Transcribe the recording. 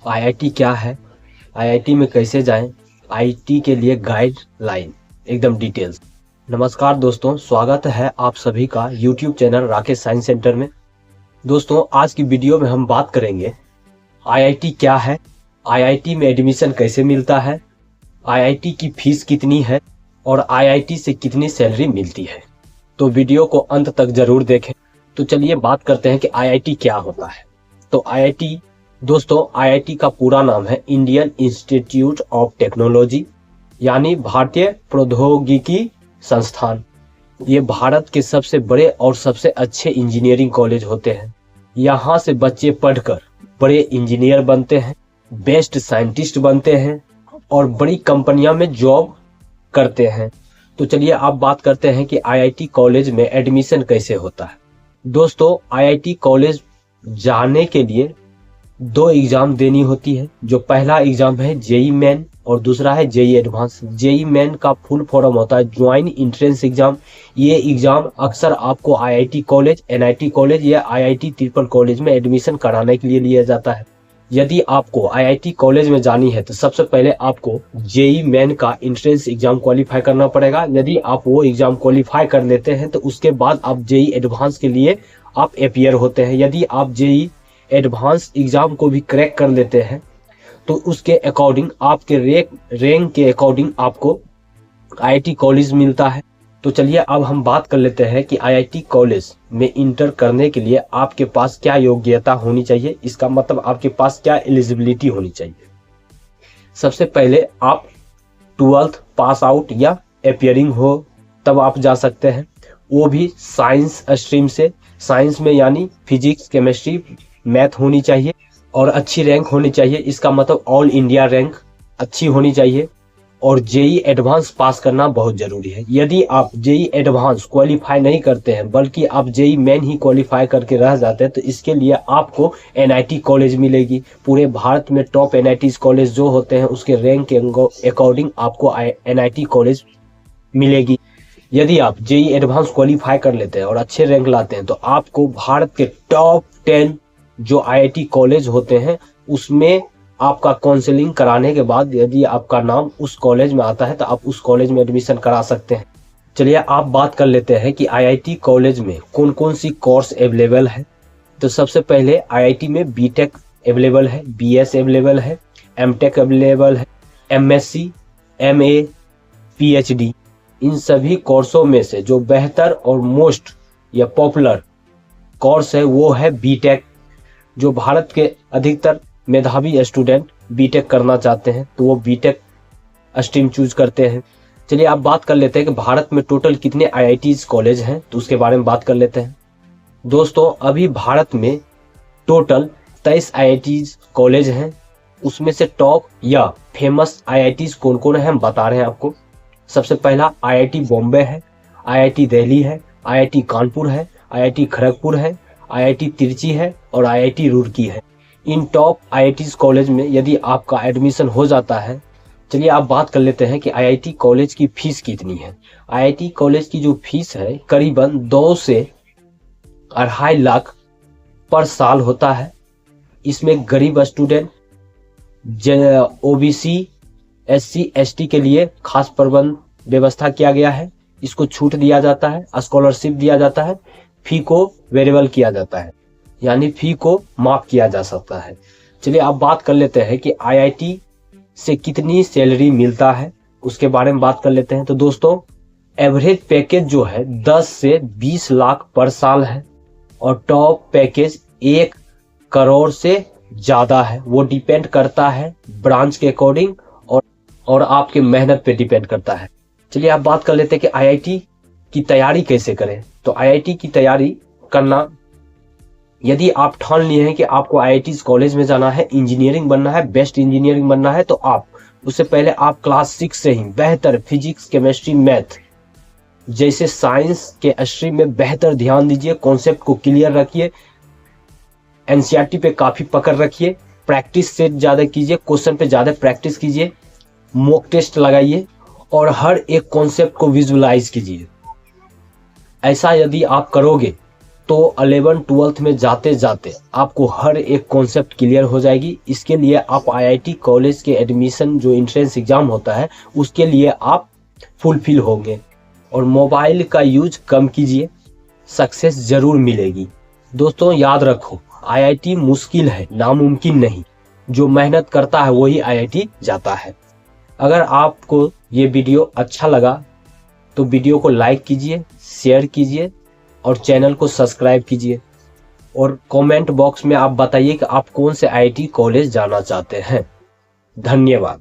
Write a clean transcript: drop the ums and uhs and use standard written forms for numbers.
IIT क्या है, IIT में कैसे जाएं, आईआईटी के लिए गाइडलाइन एकदम डिटेल्स। नमस्कार दोस्तों, स्वागत है आप सभी का YouTube channel Rakesh science centre में। दोस्तों, आज की वीडियो में हम बात करेंगे आईआईटी क्या है, आईआईटी में एडमिशन कैसे मिलता है, आईआईटी की फीस कितनी है और आईआईटी से कितनी सैलरी मिलती है। तो वीडियो को अंत तक जरूर देखें। तो चलिए बात करते हैं कि आईआईटी क्या होता है। तो आईआईटी दोस्तों, आईआईटी का पूरा नाम है इंडियन इंस्टीट्यूट ऑफ टेक्नोलॉजी, यानी भारतीय प्रौद्योगिकी संस्थान। ये भारत के सबसे बड़े और सबसे अच्छे इंजीनियरिंग कॉलेज होते हैं। यहाँ से बच्चे पढ़कर बड़े इंजीनियर बनते हैं, बेस्ट साइंटिस्ट बनते हैं और बड़ी कंपनियों में जॉब करते हैं। तो चलिए आप बात करते हैं कि आईआईटी कॉलेज में एडमिशन कैसे होता है। दोस्तों, आईआईटी कॉलेज जाने के लिए 2 एग्जाम देनी होती है। जो पहला एग्जाम है जेई मेन और दूसरा है जेई एडवांस। जेई मेन का फुल फॉर्म होता है ज्वाइंट एंट्रेंस एग्जाम। ये एग्जाम अक्सर आपको आईआईटी कॉलेज, एनआईटी कॉलेज या आईआईटी ट्रिपल कॉलेज में एडमिशन कराने के लिए लिया जाता है। यदि आपको आईआईटी कॉलेज में जानी है तो सबसे पहले आपको जेई मेन का एंट्रेंस एग्जाम क्वालिफाई करना पड़ेगा। यदि आप वो एग्जाम क्वालिफाई कर लेते हैं तो उसके बाद आप जेई एडवांस के लिए आप अपीयर होते हैं। यदि आप जेई एडवांस एग्जाम को भी क्रैक कर लेते हैं तो उसके अकॉर्डिंग आपके रैंक के अकॉर्डिंग आपको आईआईटी कॉलेज मिलता है। तो चलिए अब हम बात कर लेते हैं कि आईआईटी कॉलेज में इंटर करने के लिए आपके पास क्या योग्यता होनी चाहिए, इसका मतलब आपके पास क्या एलिजिबिलिटी होनी चाहिए। सबसे पहले आप 12th पास आउट या अपीयरिंग हो तब आप जा सकते हैं, वो भी साइंस स्ट्रीम से। साइंस में यानी फिजिक्स, केमिस्ट्री, मैथ होनी चाहिए और अच्छी रैंक होनी चाहिए। इसका मतलब ऑल इंडिया रैंक अच्छी होनी चाहिए और जेई एडवांस पास करना बहुत जरूरी है। यदि आप जेई एडवांस क्वालिफाई नहीं करते हैं बल्कि आप जेई मेन ही क्वालिफाई करके रह जाते हैं तो इसके लिए आपको एनआईटी कॉलेज मिलेगी। पूरे भारत में टॉप एनआईटी कॉलेज जो होते हैं उसके रैंक के अकॉर्डिंग आपको एनआईटी कॉलेज मिलेगी। यदि आप जेई एडवांस क्वालिफाई कर लेते हैं और अच्छे रैंक लाते हैं तो आपको भारत के टॉप 10 जो आईआईटी कॉलेज होते हैं उसमें आपका काउंसलिंग कराने के बाद यदि आपका नाम उस कॉलेज में आता है तो आप उस कॉलेज में एडमिशन करा सकते हैं। चलिए आप बात कर लेते हैं कि आईआईटी कॉलेज में कौन कौन सी कोर्स अवेलेबल है। तो सबसे पहले आईआईटी में बीटेक अवेलेबल है, बीएस अवेलेबल है, एमटेक अवेलेबल है, एमएससी, एमए, पीएचडी। इन सभी कोर्सों में से जो बेहतर और मोस्ट या पॉपुलर कोर्स है वो है बीटेक। जो भारत के अधिकतर मेधावी स्टूडेंट बीटेक करना चाहते हैं तो वो बीटेक स्ट्रीम चूज करते हैं। चलिए आप बात कर लेते हैं कि भारत में टोटल कितने आईआईटीज कॉलेज हैं, तो उसके बारे में बात कर लेते हैं। दोस्तों, अभी भारत में टोटल 23 आईआईटीज कॉलेज हैं। उसमें से टॉप या फेमस आईआईटीज कौन कौन है हम बता रहे हैं आपको। सबसे पहला आईआईटी बॉम्बे है, आईआईटी दिल्ली है, आईआईटी कानपुर है, आईआईटी खड़गपुर है, आईआईटी तिरची है और आईआईटी रुड़की है। इन टॉप आईआईटीज कॉलेज में यदि आपका एडमिशन हो जाता है, चलिए आप बात कर लेते हैं कि आईआईटी कॉलेज की फीस कितनी है। आईआईटी कॉलेज की जो फीस है करीबन 2 से 2.5 लाख पर साल होता है। इसमें गरीब स्टूडेंट, ओबीसी, एससी, एसटी के लिए खास प्रबंध व्यवस्था किया गया है। इसको छूट दिया जाता है, स्कॉलरशिप दिया जाता है, फी को वेरिएबल किया जाता है, यानी फी को माफ किया जा सकता है। चलिए आप बात कर लेते हैं कि आईआईटी से कितनी सैलरी मिलता है, उसके बारे में बात कर लेते हैं। तो दोस्तों, एवरेज पैकेज जो है 10 से 20 लाख पर साल है और टॉप पैकेज 1 करोड़ से ज्यादा है। वो डिपेंड करता है ब्रांच के अकॉर्डिंग और आपके मेहनत पे डिपेंड करता है। चलिए आप बात कर लेते हैं कि आईआईटी की तैयारी कैसे करें। तो आईआईटी की तैयारी करना, यदि आप ठान लिए हैं कि आपको आईआईटी कॉलेज में जाना है, इंजीनियरिंग बनना है, बेस्ट इंजीनियरिंग बनना है, तो आप उससे पहले आप क्लास 6 से ही बेहतर फिजिक्स, केमिस्ट्री, मैथ जैसे साइंस के स्ट्रीम में बेहतर ध्यान दीजिए। कॉन्सेप्ट को क्लियर रखिए, एनसीईआरटी पे काफी पकड़ रखिए, प्रैक्टिस से ज्यादा कीजिए, क्वेश्चन पे ज्यादा प्रैक्टिस कीजिए, मॉक टेस्ट लगाइए और हर एक कॉन्सेप्ट को विजुअलाइज कीजिए। ऐसा यदि आप करोगे तो 11-12 में जाते जाते आपको हर एक कॉन्सेप्ट क्लियर हो जाएगी। इसके लिए आप आईआईटी कॉलेज के एडमिशन जो एंट्रेंस एग्जाम होता है उसके लिए आप फुलफिल होंगे। और मोबाइल का यूज कम कीजिए, सक्सेस जरूर मिलेगी। दोस्तों याद रखो, आईआईटी मुश्किल है, नामुमकिन नहीं। जो मेहनत करता है वही आईआईटी जाता है। अगर आपको ये वीडियो अच्छा लगा तो वीडियो को लाइक कीजिए, शेयर कीजिए और चैनल को सब्सक्राइब कीजिए। और कमेंट बॉक्स में आप बताइए कि आप कौन से आईआईटी कॉलेज जाना चाहते हैं। धन्यवाद।